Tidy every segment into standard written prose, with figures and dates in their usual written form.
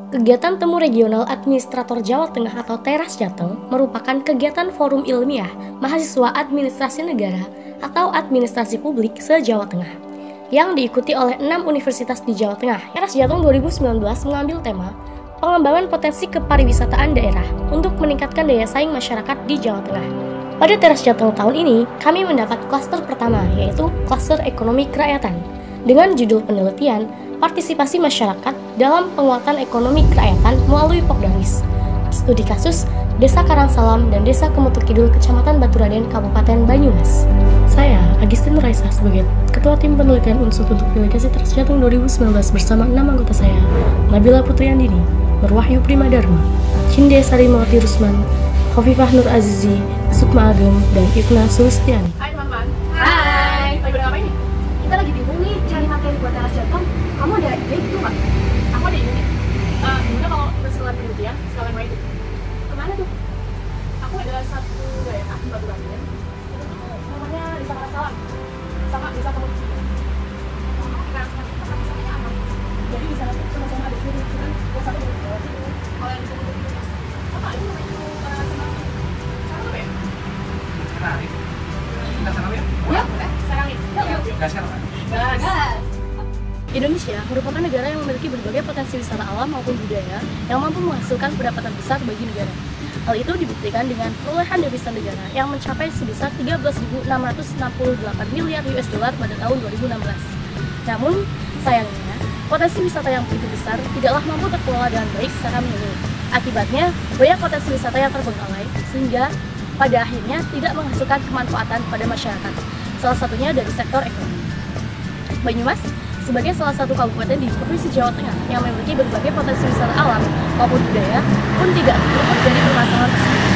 Kegiatan Temu Regional Administrator Jawa Tengah atau Teras Jateng merupakan kegiatan forum ilmiah mahasiswa administrasi negara atau administrasi publik se-Jawa Tengah yang diikuti oleh 6 universitas di Jawa Tengah. Teras Jateng 2019 mengambil tema pengembangan potensi kepariwisataan daerah untuk meningkatkan daya saing masyarakat di Jawa Tengah. Pada Teras Jateng tahun ini, kami mendapat klaster pertama, yaitu klaster ekonomi kerakyatan, dengan judul penelitian partisipasi masyarakat dalam penguatan ekonomi kerakyatan melalui Pokdaris, studi kasus Desa Karangsalam dan Desa Kemutuk Kidul, Kecamatan Baturaden, Kabupaten Banyumas. Saya, Agustin Raisa, sebagai Ketua Tim Penelitian Unsur untuk Delegasi Teras Jateng 2019 bersama 6 anggota saya, Nabila Putriandini, Nurwahyu Primadharma, Cinde Sari Melati Rusman, Khofifah Nur Azizi, Sukma Ageng, dan Ibna Sulistiani. Hai teman-teman. Hai. Lagi pada ngapain nih? Kita lagi bingung nih cari materi buat Teras Jateng. Kamu ada ide gitu nggak? Aku ada ide nih. Gimana kalau kita sekalian penelitian, sekalian main itu? Kemana tuh? Aku ada satu daerah di Baturaden. Itu tuh namanya Desa Karangsalam. Sama Desa Kemutuk Kidul. Sama-sama apa? Jadi di sana tuh sama-sama ada ciri kan? Yang satu dari Jawa Timur, kalau yang di Kemutuk Kidul sama itu namanya apa ya? Menarik. Kita sana ya? Ya, boleh. Sekarang ini. Yuk. Gas kan? Gas. Indonesia merupakan negara yang memiliki berbagai potensi wisata alam maupun budaya yang mampu menghasilkan pendapatan besar bagi negara. Hal itu dibuktikan dengan perolehan devisa negara yang mencapai sebesar 13.668 miliar US dollar pada tahun 2016. Namun, sayangnya, potensi wisata yang begitu besar tidaklah mampu terkelola dengan baik secara menyeluruh. Akibatnya, banyak potensi wisata yang terbengkalai sehingga pada akhirnya tidak menghasilkan kemanfaatan pada masyarakat, salah satunya dari sektor ekonomi. Banyumas sebagai salah satu kabupaten di Provinsi Jawa Tengah yang memiliki berbagai potensi wisata alam maupun budaya pun tidak luput dari permasalahan tersebut.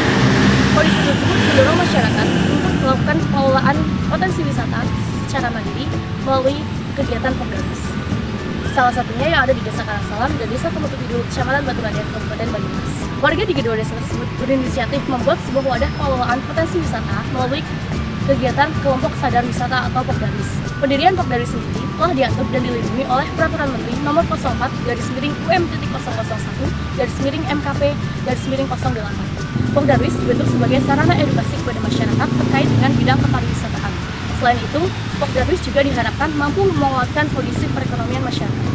Kondisi tersebut mendorong masyarakat untuk melakukan pengelolaan potensi wisata secara mandiri melalui kegiatan Pokdaris. Salah satunya yang ada di Desa Karangsalam dan Desa Kemutuk Kidul, Kecamatan Baturaden, Kabupaten Banyumas. Warga di kedua desa tersebut berinisiatif membuat sebuah wadah pengelolaan potensi wisata melalui kegiatan kelompok sadar wisata atau Pokdaris. Pendirian Pokdaris sendiri telah diatur dan dilindungi oleh Peraturan Menteri Nomor 04/UM.001/MKP/MKP/08. Pokdaris dibentuk sebagai sarana edukasi kepada masyarakat terkait dengan bidang kepariwisataan. Selain itu, Pokdaris juga diharapkan mampu menguatkan kondisi perekonomian masyarakat.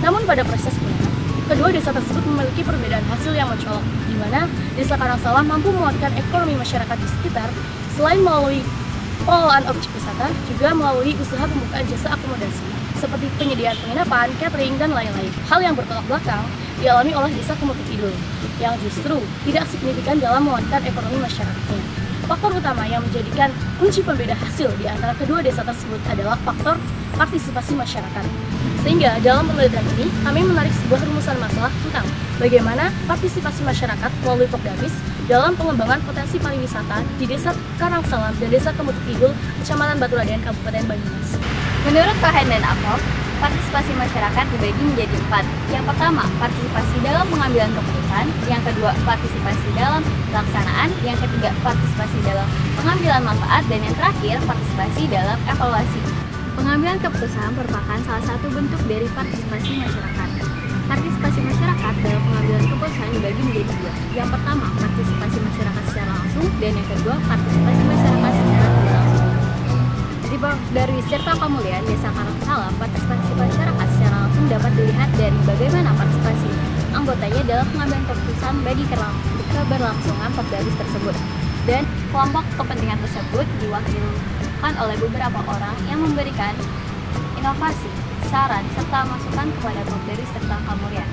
Namun pada prosesnya, kedua desa tersebut memiliki perbedaan hasil yang mencolok, di mana Desa Karangsalam mampu menguatkan ekonomi masyarakat di sekitar, selain melalui pengelolaan objek wisata, juga melalui usaha pembukaan jasa akomodasi, seperti penyediaan penginapan, catering, dan lain-lain. Hal yang bertolak belakang dialami oleh Desa Kemutuk Kidul, yang justru tidak signifikan dalam menguatkan ekonomi masyarakatnya. Faktor utama yang menjadikan kunci pembeda hasil di antara kedua desa tersebut adalah faktor partisipasi masyarakat. Sehingga dalam penelitian ini, kami menarik sebuah rumusan masalah tentang bagaimana partisipasi masyarakat melalui Pokdaris dalam pengembangan potensi pariwisata di Desa Karangsalam dan Desa Kemutuk Kidul, Kecamatan Baturaden, Kabupaten Banyumas. Menurut Fahen dan Akok, partisipasi masyarakat dibagi menjadi 4. Yang pertama, partisipasi dalam pengambilan keputusan. Yang kedua, partisipasi dalam pelaksanaan. Yang ketiga, partisipasi dalam pengambilan manfaat. Dan yang terakhir, partisipasi dalam evaluasi. Pengambilan keputusan merupakan salah satu bentuk dari partisipasi masyarakat. Partisipasi masyarakat dalam pengambilan keputusan dibagi menjadi 2. Yang pertama, partisipasi masyarakat secara langsung. Dan yang kedua, partisipasi masyarakat secara tidak langsung. Dari Serta Pemulihan Desa Karangsalam, partisipasi masyarakat secara langsung dapat dilihat dari bagaimana partisipasi anggotanya dalam pengambilan keputusan bagi keberlangsungan Pokdaris tersebut. Dan kelompok kepentingan tersebut diwakilkan oleh beberapa orang yang memberikan inovasi, saran, serta masukan kepada Pokdaris serta Pemulihan.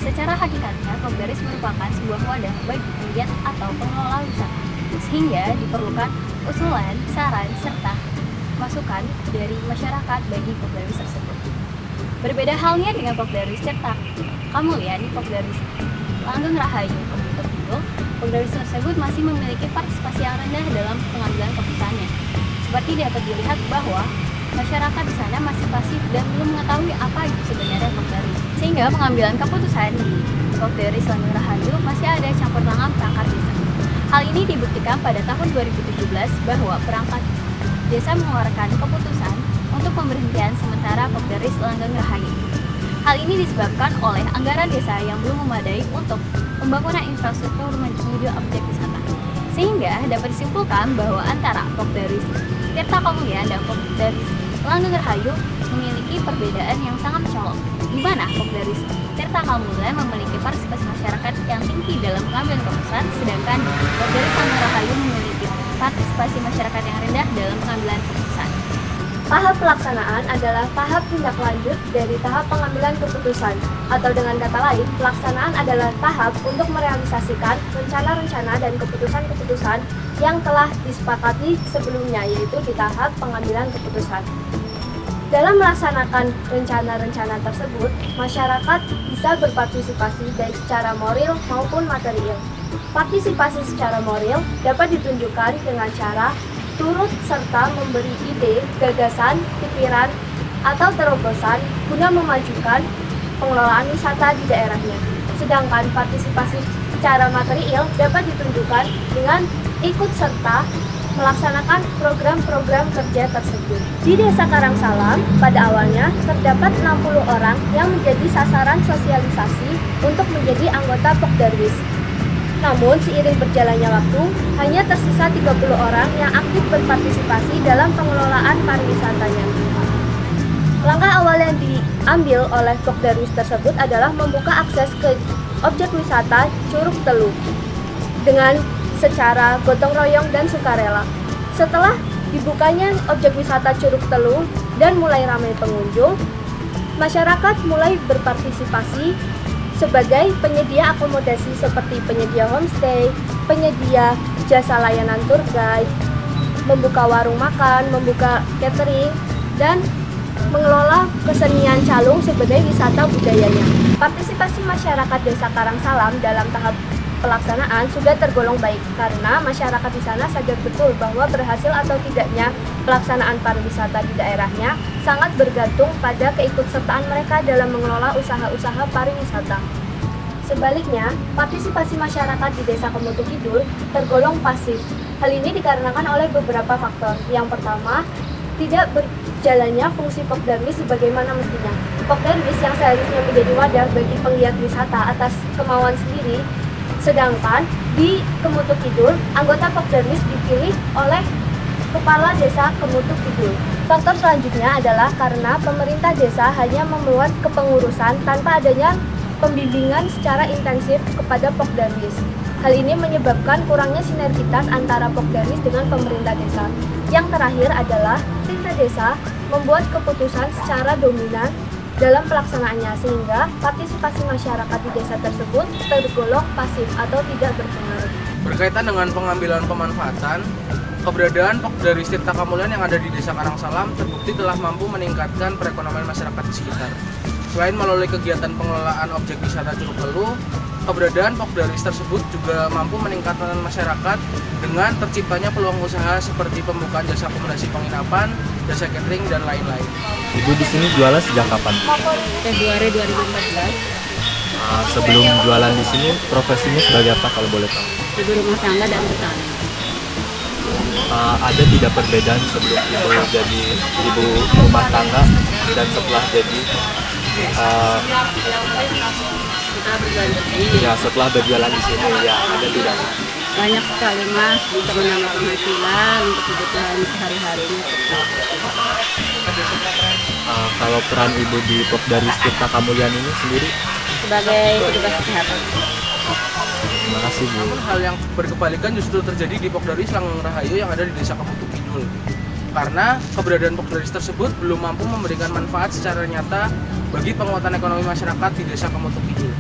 Secara hakikatnya, Pokdaris merupakan sebuah wadah bagi penggiat atau pengelola wisata, sehingga diperlukan usulan, saran, serta masukan dari masyarakat bagi Pokdaris tersebut. Berbeda halnya dengan Pokdaris Serta Pemulihan, Pokdaris Langgeng Rahayu Kemutuk Kidul, Pokdaris tersebut masih memiliki partisipasi yang rendah dalam pengambilan keputusannya. Seperti dapat dilihat bahwa masyarakat di sana masih pasif dan belum mengetahui apa itu sebenarnya Pokdaris. Sehingga pengambilan keputusan di Pokdaris Langgeng Rahayu masih ada campur tangan perangkat desa. Hal ini dibuktikan pada tahun 2017 bahwa perangkat desa mengeluarkan keputusan untuk pemberhentian sementara Pokdaris Langgeng Rahayu. Hal ini disebabkan oleh anggaran desa yang belum memadai untuk pembangunan infrastruktur menuju objek wisata. Sehingga dapat disimpulkan bahwa antara Pokdaris Tirta Kamulyan dan Pokdaris Langgeng Rahayu memiliki perbedaan yang sangat mencolok, di mana Pokdaris Tirta Kamulyan memiliki partisipasi masyarakat yang tinggi dalam pengambilan keputusan, sedangkan Pokdaris Langgeng Rahayu memiliki partisipasi masyarakat yang rendah dalam pengambilan keputusan. Tahap pelaksanaan adalah tahap tindak lanjut dari tahap pengambilan keputusan, atau dengan kata lain, pelaksanaan adalah tahap untuk merealisasikan rencana-rencana dan keputusan-keputusan yang telah disepakati sebelumnya, yaitu di tahap pengambilan keputusan. Dalam melaksanakan rencana-rencana tersebut, masyarakat bisa berpartisipasi baik secara moral maupun material. Partisipasi secara moral dapat ditunjukkan dengan cara turut serta memberi ide, gagasan, pikiran, atau terobosan guna memajukan pengelolaan wisata di daerahnya. Sedangkan partisipasi secara material dapat ditunjukkan dengan ikut serta melaksanakan program-program kerja tersebut. Di Desa Karangsalam, pada awalnya terdapat 60 orang yang menjadi sasaran sosialisasi untuk menjadi anggota Pokdarwis. Namun, seiring berjalannya waktu, hanya tersisa 30 orang yang aktif berpartisipasi dalam pengelolaan pariwisatanya. Langkah awal yang diambil oleh Pokdarwis tersebut adalah membuka akses ke objek wisata Curug Telu dengan secara gotong royong dan sukarela. Setelah dibukanya objek wisata Curug Telu dan mulai ramai pengunjung, masyarakat mulai berpartisipasi sebagai penyedia akomodasi seperti penyedia homestay, penyedia jasa layanan tour guide, membuka warung makan, membuka catering, dan mengelola kesenian calung sebagai wisata budayanya. Partisipasi masyarakat Desa Karangsalam dalam tahap pelaksanaan sudah tergolong baik karena masyarakat di sana sadar betul bahwa berhasil atau tidaknya pelaksanaan pariwisata di daerahnya sangat bergantung pada keikutsertaan mereka dalam mengelola usaha-usaha pariwisata. Sebaliknya, partisipasi masyarakat di Desa Kemutu Kidul tergolong pasif. Hal ini dikarenakan oleh beberapa faktor. Yang pertama, tidak berjalannya fungsi Pokdarwis sebagaimana mestinya. Pokdarwis yang seharusnya menjadi wadah bagi penggiat wisata atas kemauan sendiri, sedangkan di Kemutu Kidul, anggota Pokdarwis dipilih oleh Kepala Desa Kemutu Kidul. Faktor selanjutnya adalah karena pemerintah desa hanya membuat kepengurusan tanpa adanya pembimbingan secara intensif kepada Pokdarwis. Hal ini menyebabkan kurangnya sinergitas antara Pokdarwis dengan pemerintah desa. Yang terakhir adalah pemerintah desa membuat keputusan secara dominan dalam pelaksanaannya, sehingga partisipasi masyarakat di desa tersebut tergolong pasif atau tidak berpengaruh. Berkaitan dengan pengambilan pemanfaatan, keberadaan Pokdarwis Tirta Kamulyan yang ada di Desa Karangsalam terbukti telah mampu meningkatkan perekonomian masyarakat di sekitar. Selain melalui kegiatan pengelolaan objek wisata Curug Telu, keberadaan Pokdarwis tersebut juga mampu meningkatkan masyarakat dengan terciptanya peluang usaha seperti pembukaan jasa akomodasi penginapan, jasa catering, dan lain-lain. Ibu di sini jualan sejak kapan? Februari 2014. Sebelum jualan di sini, profesinya sebagai apa kalau boleh tahu? Ibu rumah tangga dan petani. Ada tidak perbedaan sebelum ibu jadi ibu rumah tangga dan setelah jadi Kita berjualan di sini. ya setelah berjualan di sini ya ada tidak? Banyak sekali Mas, bisa menambah penghasilan untuk kebutuhan sehari-harinya. Kalau peran ibu di Pokdarwis Tirta Kamulyan ini sendiri? Sebagai petugas kesehatan. Terima kasih Bu. Namun hal yang berkebalikan justru terjadi di Pokdarwis Langgeng Rahayu yang ada di Desa Kemutu Kidul. Karena keberadaan Pokdarwis tersebut belum mampu memberikan manfaat secara nyata bagi penguatan ekonomi masyarakat di Desa Kemutu Kidul.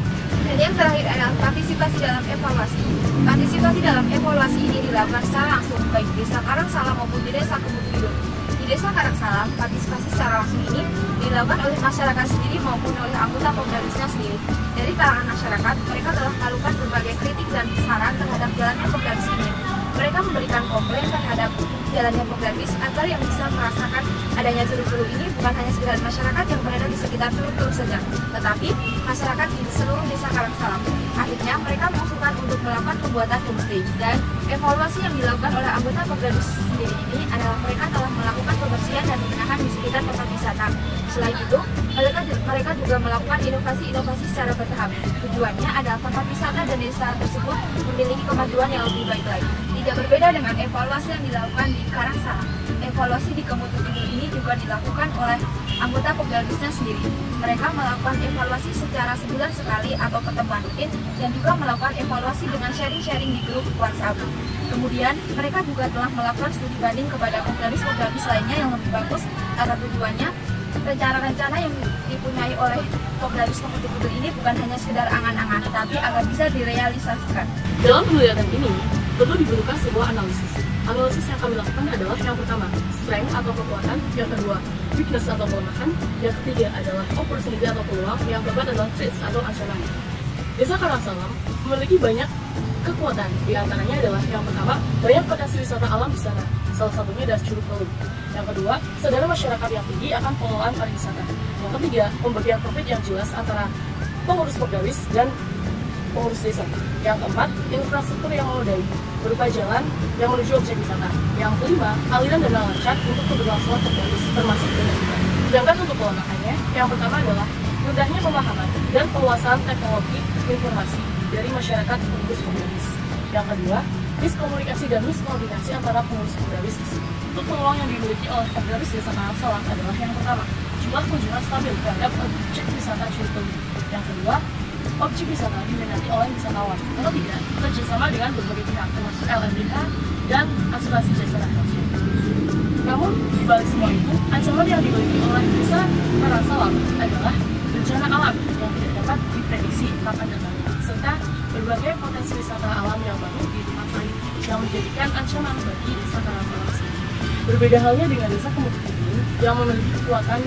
Dan yang terakhir adalah partisipasi dalam evaluasi. Partisipasi dalam evaluasi ini dilakukan secara langsung baik di Desa Karangsalam maupun di Desa Kemutu Kidul. Di Desa Karangsalam, partisipasi secara langsung ini dilakukan oleh masyarakat sendiri maupun oleh anggota Pokdarwisnya sendiri. Dari kalangan masyarakat, mereka telah melakukan berbagai kritik dan saran terhadap jalannya Pokdarwis ini. Mereka memberikan komplain terhadap jalannya Pokdarwis agar yang bisa merasakan adanya Curug Telu ini bukan hanya sekedar masyarakat yang berada di sekitar Curug Telu saja, tetapi masyarakat di seluruh Desa Karangsalam. Akhirnya mereka mengusulkan untuk melakukan pembuatan homestay dan Evaluasi yang dilakukan oleh anggota Pokdarwis sendiri ini adalah mereka telah melakukan pembersihan dan pembenahan di sekitar tempat wisata. Selain itu, mereka juga melakukan inovasi-inovasi secara bertahap. Tujuannya adalah tempat wisata dan desa tersebut memiliki kemajuan yang lebih baik lagi. Tidak berbeda dengan evaluasi yang dilakukan di Karangsala. Evaluasi di Kemutu Kidul ini juga dilakukan oleh anggota Pokdarwisnya sendiri. Mereka melakukan evaluasi secara sebulan sekali atau pertemuan rutin dan juga melakukan evaluasi dengan sharing-sharing di grup WhatsApp. Kemudian, mereka juga telah melakukan studi banding kepada Pokdarwis lainnya yang lebih bagus agar tujuannya rencana-rencana yang dipunyai oleh Pokdarwis Kemutu Kidul ini bukan hanya sekedar angan-angan, tapi agar bisa direalisasikan. Dalam penelitian ini, perlu diperlukan sebuah analisis. Analisis yang kami lakukan adalah yang pertama, strength atau kekuatan, yang kedua, weakness atau kelemahan, yang ketiga adalah opportunity atau peluang, yang keempat adalah threats atau ancaman. Desa Karangsalam memiliki banyak kekuatan, di antaranya adalah yang pertama, banyak potensi wisata alam di sana, salah satunya adalah Curug Teluk. Yang kedua, kesadaran masyarakat yang tinggi akan pengelolaan pariwisata. Yang ketiga, pembagian profit yang jelas antara pengurus Pokdarwis dan pengurus desa. Yang keempat, infrastruktur yang memadai berupa jalan yang menuju objek wisata. Yang kelima, aliran dana lancar untuk keberlangsungan Pokdarwis termasuk dana hibah. Sedangkan untuk kelemahannya, yang pertama adalah rendahnya pemahaman dan penguasaan teknologi informasi dari masyarakat pengurus Pokdarwis. Yang kedua, miskomunikasi dan miskoordinasi antara pengurus Pokdarwis. Untuk peluang yang dimiliki oleh Pokdarwis Desa Karangsalam adalah yang pertama, jumlah kunjungan stabil terhadap objek wisata Curug Teluk. Yang kedua, objek wisata diminati oleh wisatawan. Yang ketiga, kerjasama dengan berbagai pihak termasuk LMDH dan asuransi jasa raharja. Namun, di balik semua itu, ancaman yang dimiliki oleh Desa Karangsalam adalah bencana alam yang tidak dapat diprediksi kapan datang, serta berbagai potensi wisata alam yang baru di tempat lain yang menjadikan ancaman bagi Desa Karangsalam sendiri. Berbeda halnya dengan Desa Kemutu Kidul yang memiliki kekuatan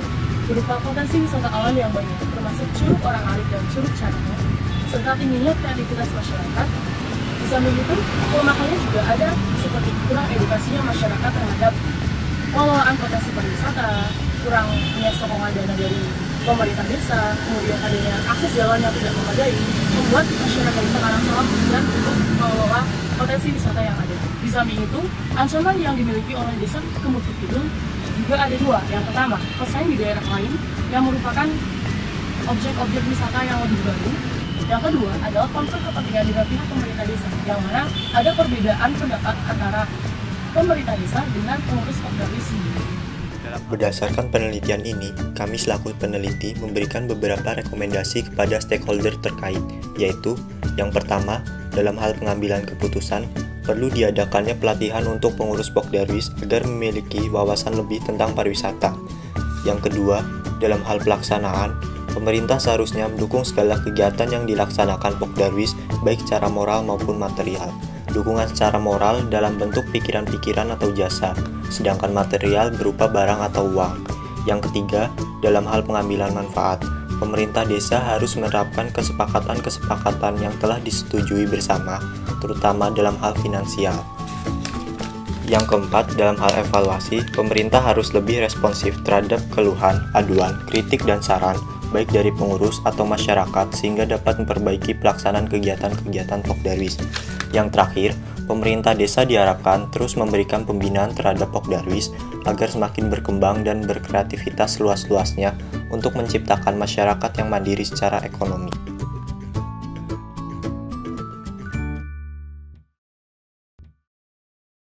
berupa potensi wisata alam yang banyak, termasuk Curug Orang Arik dan Curug Caranya, serta tingginya kreativitas masyarakat. Di samping itu, kelemahannya juga ada seperti kurang edukasinya masyarakat terhadap pengelolaan potensi pariwisata, kurangnya sokongan dana dari pemerintah desa, kemudian adanya akses jalan yang tidak memadai, membuat masyarakat Desa Karangsalam enggan untuk mengelola potensi wisata yang ada. Di samping itu, ancaman yang dimiliki oleh Desa Kemutu Kidul juga ada dua. Yang pertama, pesaing di daerah lain yang merupakan objek-objek wisata yang lebih baru. Yang kedua adalah konflik kepentingan dengan pihak pemerintah desa, yang mana ada perbedaan pendapat antara pemerintah desa dengan pengurus Pokdarwis sendiri. Berdasarkan penelitian ini, kami selaku peneliti memberikan beberapa rekomendasi kepada stakeholder terkait, yaitu yang pertama, dalam hal pengambilan keputusan, perlu diadakannya pelatihan untuk pengurus Pokdarwis agar memiliki wawasan lebih tentang pariwisata. Yang kedua, dalam hal pelaksanaan, pemerintah seharusnya mendukung segala kegiatan yang dilaksanakan Pokdarwis baik secara moral maupun material. Dukungan secara moral dalam bentuk pikiran-pikiran atau jasa, sedangkan material berupa barang atau uang. Yang ketiga, dalam hal pengambilan manfaat, pemerintah desa harus menerapkan kesepakatan-kesepakatan yang telah disetujui bersama, terutama dalam hal finansial. Yang keempat, dalam hal evaluasi, pemerintah harus lebih responsif terhadap keluhan, aduan, kritik, dan saran, baik dari pengurus atau masyarakat sehingga dapat memperbaiki pelaksanaan kegiatan-kegiatan Pokdarwis. Yang terakhir, pemerintah desa diharapkan terus memberikan pembinaan terhadap Pokdarwis agar semakin berkembang dan berkreativitas seluas-luasnya untuk menciptakan masyarakat yang mandiri secara ekonomi.